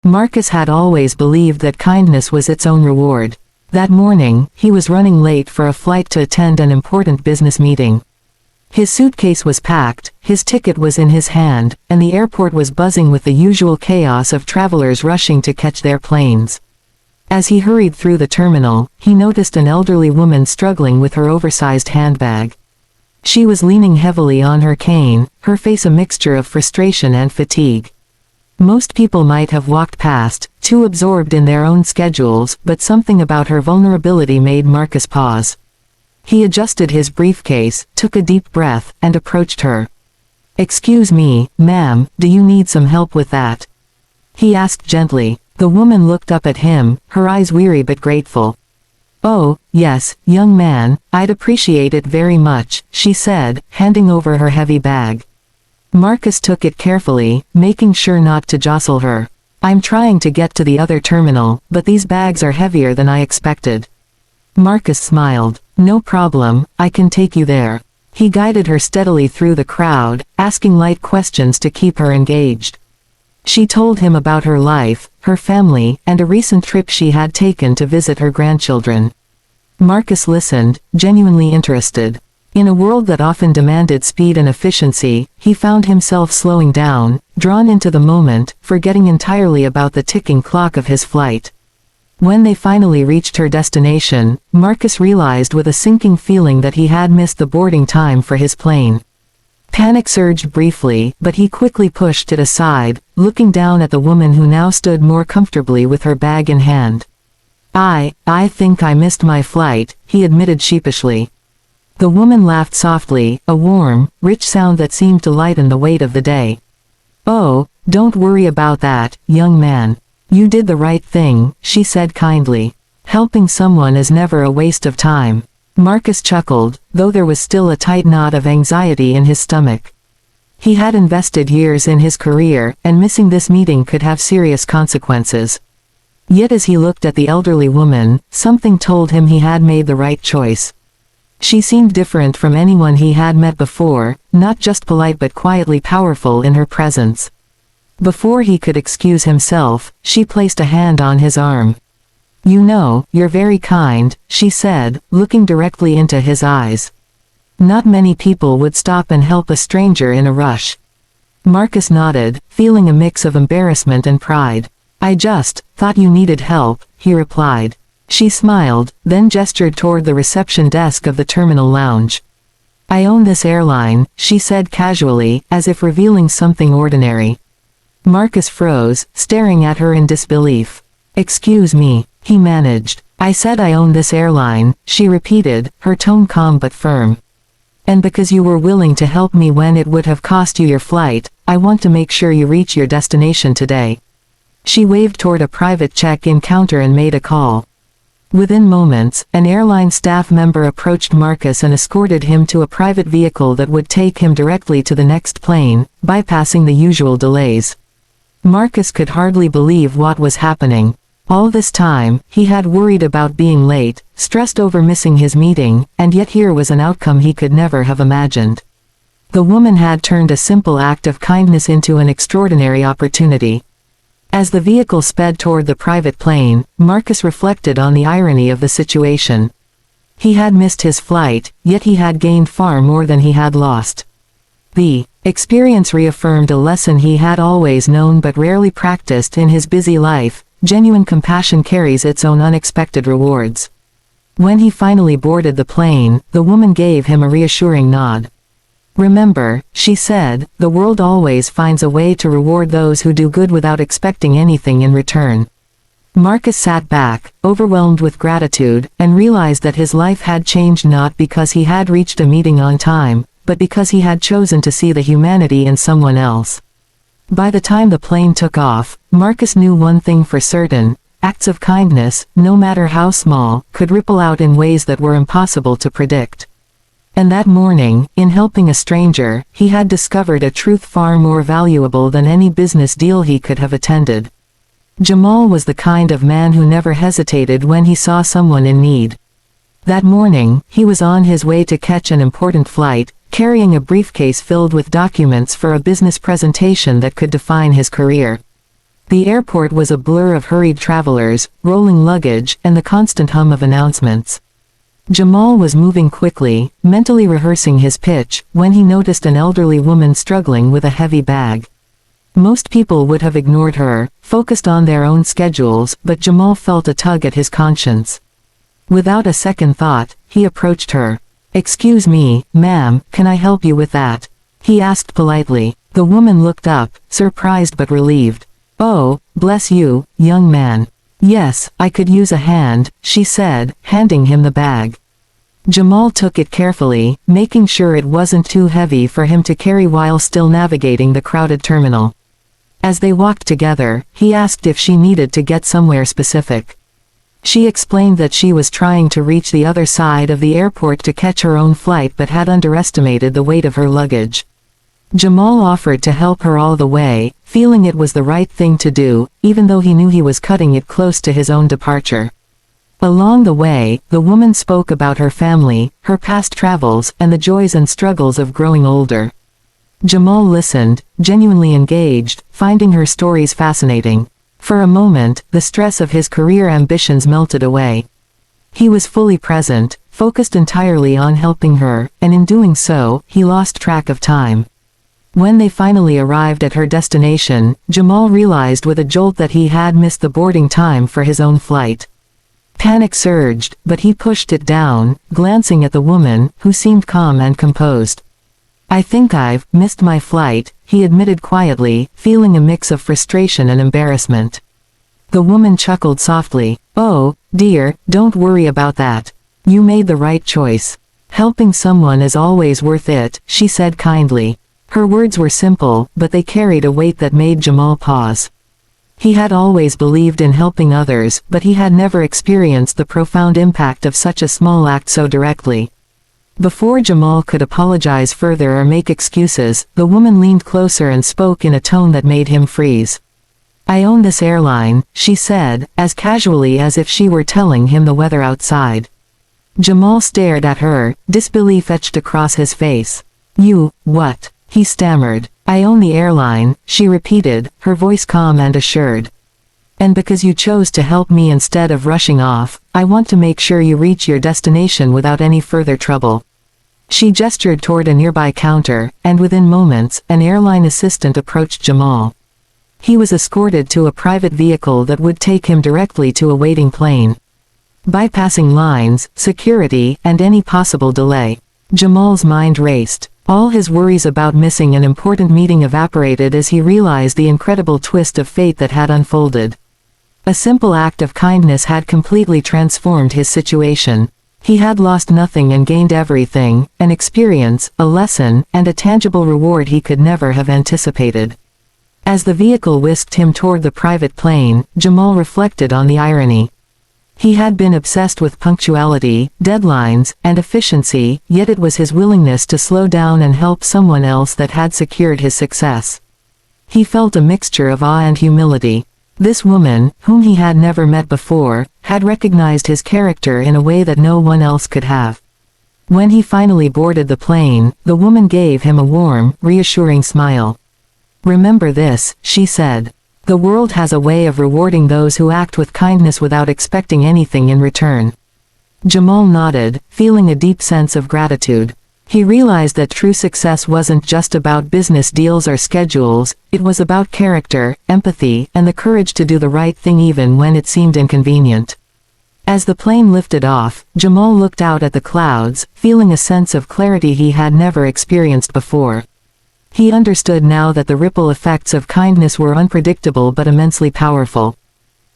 Marcus had always believed that kindness was its own reward. That morning, he was running late for a flight to attend an important business meeting. His suitcase was packed, his ticket was in his hand, and the airport was buzzing with the usual chaos of travelers rushing to catch their planes. As he hurried through the terminal, he noticed an elderly woman struggling with her oversized handbag. She was leaning heavily on her cane, her face a mixture of frustration and fatigue. Most people might have walked past, too absorbed in their own schedules, but something about her vulnerability made Marcus pause. He adjusted his briefcase, took a deep breath, and approached her. "Excuse me, ma'am, do you need some help with that?" he asked gently. The woman looked up at him, her eyes weary but grateful. "Oh, yes, young man, I'd appreciate it very much," she said, handing over her heavy bag. Marcus took it carefully, making sure not to jostle her. "I'm trying to get to the other terminal, but these bags are heavier than I expected." Marcus smiled. "No problem, I can take you there." He guided her steadily through the crowd, asking light questions to keep her engaged. She told him about her life, her family, and a recent trip she had taken to visit her grandchildren. Marcus listened, genuinely interested. In a world that often demanded speed and efficiency, he found himself slowing down, drawn into the moment, forgetting entirely about the ticking clock of his flight. When they finally reached her destination, Marcus realized with a sinking feeling that he had missed the boarding time for his plane. Panic surged briefly, but he quickly pushed it aside, looking down at the woman who now stood more comfortably with her bag in hand. I think I missed my flight," he admitted sheepishly. The woman laughed softly, a warm, rich sound that seemed to lighten the weight of the day. "Oh, don't worry about that, young man. You did the right thing," she said kindly. "Helping someone is never a waste of time." Marcus chuckled, though there was still a tight knot of anxiety in his stomach. He had invested years in his career, and missing this meeting could have serious consequences. Yet as he looked at the elderly woman, something told him he had made the right choice. She seemed different from anyone he had met before, not just polite but quietly powerful in her presence. Before he could excuse himself, she placed a hand on his arm. "You know, you're very kind," she said, looking directly into his eyes. Not many people would stop and help a stranger in a rush. Marcus nodded, feeling a mix of embarrassment and pride. "I just thought you needed help," he replied. She smiled, then gestured toward the reception desk of the terminal lounge. "I own this airline," she said casually, as if revealing something ordinary. Marcus froze, staring at her in disbelief. "Excuse me," he managed. "I said I own this airline," she repeated, her tone calm but firm. "And because you were willing to help me when it would have cost you your flight, I want to make sure you reach your destination today." She waved toward a private check-in counter and made a call. Within moments, an airline staff member approached Marcus and escorted him to a private vehicle that would take him directly to the next plane, bypassing the usual delays. Marcus could hardly believe what was happening. All this time, he had worried about being late, stressed over missing his meeting, and yet here was an outcome he could never have imagined. The woman had turned a simple act of kindness into an extraordinary opportunity. As the vehicle sped toward the private plane, Marcus reflected on the irony of the situation. He had missed his flight, yet he had gained far more than he had lost. The experience reaffirmed a lesson he had always known but rarely practiced in his busy life: genuine compassion carries its own unexpected rewards. When he finally boarded the plane, the woman gave him a reassuring nod. "Remember," she said, "the world always finds a way to reward those who do good without expecting anything in return." Marcus sat back, overwhelmed with gratitude, and realized that his life had changed not because he had reached a meeting on time, but because he had chosen to see the humanity in someone else. By the time the plane took off, Marcus knew one thing for certain: acts of kindness, no matter how small, could ripple out in ways that were impossible to predict. And that morning, in helping a stranger, he had discovered a truth far more valuable than any business deal he could have attended. Jamal was the kind of man who never hesitated when he saw someone in need. That morning, he was on his way to catch an important flight, carrying a briefcase filled with documents for a business presentation that could define his career. The airport was a blur of hurried travelers, rolling luggage, and the constant hum of announcements. Jamal was moving quickly, mentally rehearsing his pitch, when he noticed an elderly woman struggling with a heavy bag. Most people would have ignored her, focused on their own schedules, but Jamal felt a tug at his conscience. Without a second thought, he approached her. "Excuse me, ma'am, can I help you with that?" he asked politely. The woman looked up, surprised but relieved. "Oh, bless you, young man. Yes, I could use a hand," she said, handing him the bag. Jamal took it carefully, making sure it wasn't too heavy for him to carry while still navigating the crowded terminal. As they walked together, he asked if she needed to get somewhere specific. She explained that she was trying to reach the other side of the airport to catch her own flight but had underestimated the weight of her luggage. Jamal offered to help her all the way, feeling it was the right thing to do, even though he knew he was cutting it close to his own departure. Along the way, the woman spoke about her family, her past travels, and the joys and struggles of growing older. Jamal listened, genuinely engaged, finding her stories fascinating. For a moment, the stress of his career ambitions melted away. He was fully present, focused entirely on helping her, and in doing so, he lost track of time. When they finally arrived at her destination, Jamal realized with a jolt that he had missed the boarding time for his own flight. Panic surged, but he pushed it down, glancing at the woman, who seemed calm and composed. "I think I've missed my flight," he admitted quietly, feeling a mix of frustration and embarrassment. The woman chuckled softly. "Oh, dear, don't worry about that. You made the right choice. Helping someone is always worth it," she said kindly. Her words were simple, but they carried a weight that made Jamal pause. He had always believed in helping others, but he had never experienced the profound impact of such a small act so directly. Before Jamal could apologize further or make excuses, the woman leaned closer and spoke in a tone that made him freeze. "I own this airline," she said, as casually as if she were telling him the weather outside. Jamal stared at her, disbelief etched across his face. "You, what?" he stammered. "I own the airline," she repeated, her voice calm and assured. "And because you chose to help me instead of rushing off, I want to make sure you reach your destination without any further trouble." She gestured toward a nearby counter, and within moments, an airline assistant approached Jamal. He was escorted to a private vehicle that would take him directly to a waiting plane. Bypassing lines, security, and any possible delay, Jamal's mind raced. All his worries about missing an important meeting evaporated as he realized the incredible twist of fate that had unfolded. A simple act of kindness had completely transformed his situation. He had lost nothing and gained everything, an experience, a lesson, and a tangible reward he could never have anticipated. As the vehicle whisked him toward the private plane, Jamal reflected on the irony. He had been obsessed with punctuality, deadlines, and efficiency, yet it was his willingness to slow down and help someone else that had secured his success. He felt a mixture of awe and humility. This woman, whom he had never met before, had recognized his character in a way that no one else could have. When he finally boarded the plane, the woman gave him a warm, reassuring smile. "Remember this," she said. "The world has a way of rewarding those who act with kindness without expecting anything in return." Jamal nodded, feeling a deep sense of gratitude. He realized that true success wasn't just about business deals or schedules, it was about character, empathy, and the courage to do the right thing even when it seemed inconvenient. As the plane lifted off, Jamal looked out at the clouds, feeling a sense of clarity he had never experienced before. He understood now that the ripple effects of kindness were unpredictable but immensely powerful.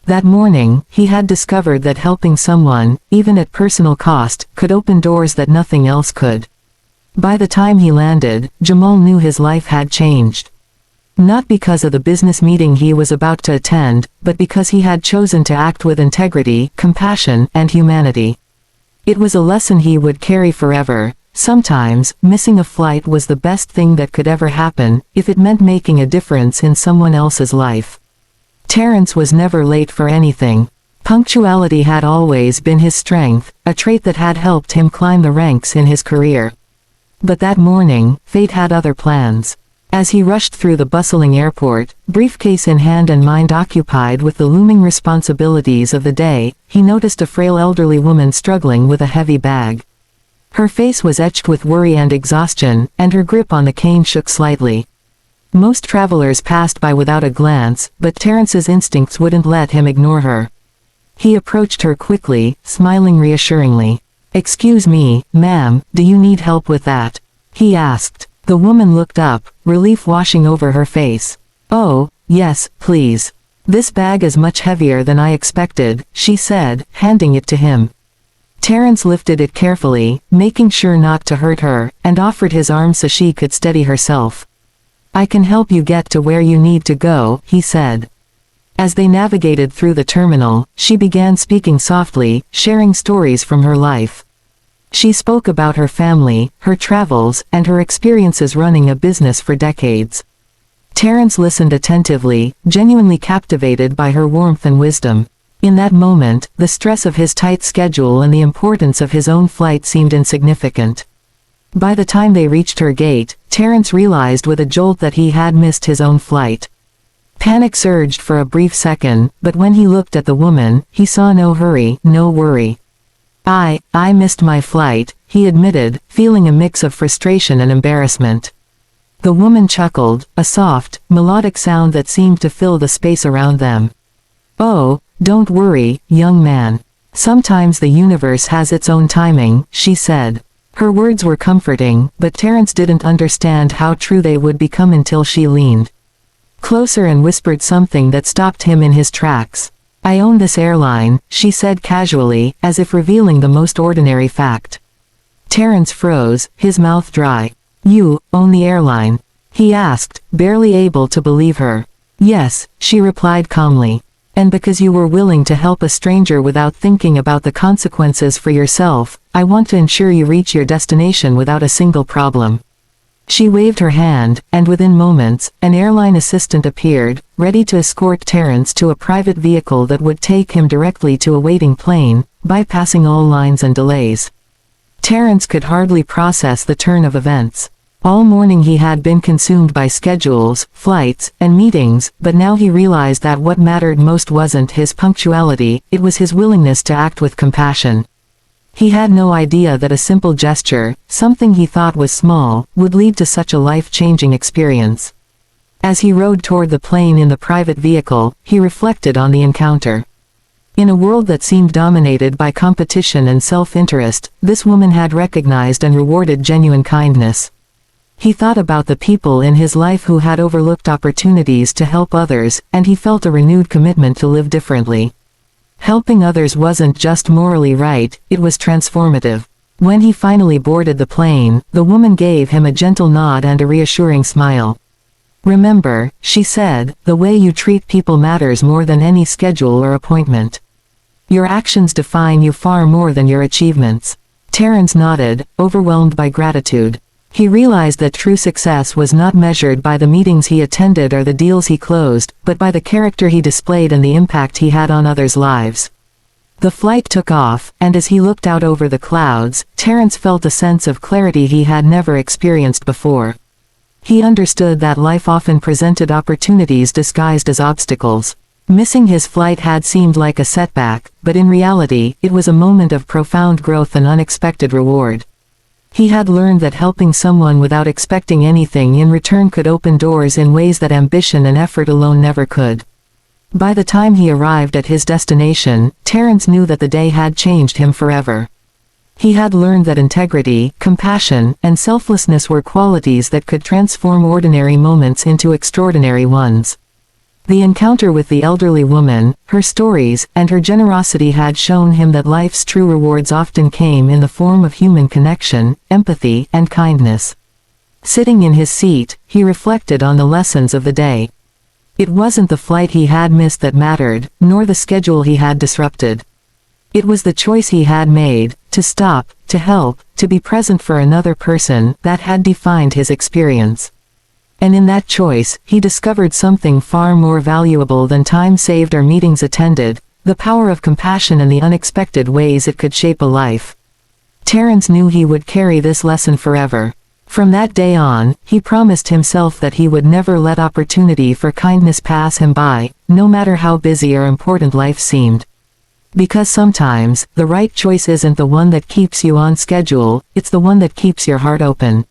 That morning, he had discovered that helping someone, even at personal cost, could open doors that nothing else could. By the time he landed, Jamal knew his life had changed. Not because of the business meeting he was about to attend, but because he had chosen to act with integrity, compassion, and humanity. It was a lesson he would carry forever. Sometimes, missing a flight was the best thing that could ever happen, if it meant making a difference in someone else's life. Terrence was never late for anything. Punctuality had always been his strength, a trait that had helped him climb the ranks in his career. But that morning, fate had other plans. As he rushed through the bustling airport, briefcase in hand and mind occupied with the looming responsibilities of the day, he noticed a frail elderly woman struggling with a heavy bag. Her face was etched with worry and exhaustion, and her grip on the cane shook slightly. Most travelers passed by without a glance, but Terrence's instincts wouldn't let him ignore her. He approached her quickly, smiling reassuringly. "Excuse me, ma'am, do you need help with that?" he asked. The woman looked up, relief washing over her face. "Oh, yes, please. This bag is much heavier than I expected," she said, handing it to him. Terrence lifted it carefully, making sure not to hurt her, and offered his arm so she could steady herself. "I can help you get to where you need to go," he said. As they navigated through the terminal, she began speaking softly, sharing stories from her life. She spoke about her family, her travels, and her experiences running a business for decades. Terrence listened attentively, genuinely captivated by her warmth and wisdom. In that moment, the stress of his tight schedule and the importance of his own flight seemed insignificant. By the time they reached her gate, Terrence realized with a jolt that he had missed his own flight. Panic surged for a brief second, but when he looked at the woman, he saw no hurry, no worry. I missed my flight," he admitted, feeling a mix of frustration and embarrassment. The woman chuckled, a soft, melodic sound that seemed to fill the space around them. "Oh, don't worry, young man. Sometimes the universe has its own timing," she said. Her words were comforting, but Terrence didn't understand how true they would become until she leaned closer and whispered something that stopped him in his tracks. "I own this airline," she said casually, as if revealing the most ordinary fact. Terrence froze, his mouth dry. "You own the airline?" he asked, barely able to believe her. "Yes," she replied calmly. "And because you were willing to help a stranger without thinking about the consequences for yourself, I want to ensure you reach your destination without a single problem." She waved her hand, and within moments, an airline assistant appeared, ready to escort Terrence to a private vehicle that would take him directly to a waiting plane, bypassing all lines and delays. Terrence could hardly process the turn of events. All morning he had been consumed by schedules, flights, and meetings, but now he realized that what mattered most wasn't his punctuality, it was his willingness to act with compassion. He had no idea that a simple gesture, something he thought was small, would lead to such a life-changing experience. As he rode toward the plane in the private vehicle, he reflected on the encounter. In a world that seemed dominated by competition and self-interest, this woman had recognized and rewarded genuine kindness. He thought about the people in his life who had overlooked opportunities to help others, and he felt a renewed commitment to live differently. Helping others wasn't just morally right, it was transformative. When he finally boarded the plane, the woman gave him a gentle nod and a reassuring smile. "Remember," she said, "the way you treat people matters more than any schedule or appointment. Your actions define you far more than your achievements." Terrence nodded, overwhelmed by gratitude. He realized that true success was not measured by the meetings he attended or the deals he closed, but by the character he displayed and the impact he had on others' lives. The flight took off, and as he looked out over the clouds, Terrence felt a sense of clarity he had never experienced before. He understood that life often presented opportunities disguised as obstacles. Missing his flight had seemed like a setback, but in reality, it was a moment of profound growth and unexpected reward. He had learned that helping someone without expecting anything in return could open doors in ways that ambition and effort alone never could. By the time he arrived at his destination, Terrence knew that the day had changed him forever. He had learned that integrity, compassion, and selflessness were qualities that could transform ordinary moments into extraordinary ones. The encounter with the elderly woman, her stories, and her generosity had shown him that life's true rewards often came in the form of human connection, empathy, and kindness. Sitting in his seat, he reflected on the lessons of the day. It wasn't the flight he had missed that mattered, nor the schedule he had disrupted. It was the choice he had made, to stop, to help, to be present for another person, that had defined his experience. And in that choice, he discovered something far more valuable than time saved or meetings attended, the power of compassion and the unexpected ways it could shape a life. Terrence knew he would carry this lesson forever. From that day on, he promised himself that he would never let opportunity for kindness pass him by, no matter how busy or important life seemed. Because sometimes, the right choice isn't the one that keeps you on schedule, it's the one that keeps your heart open.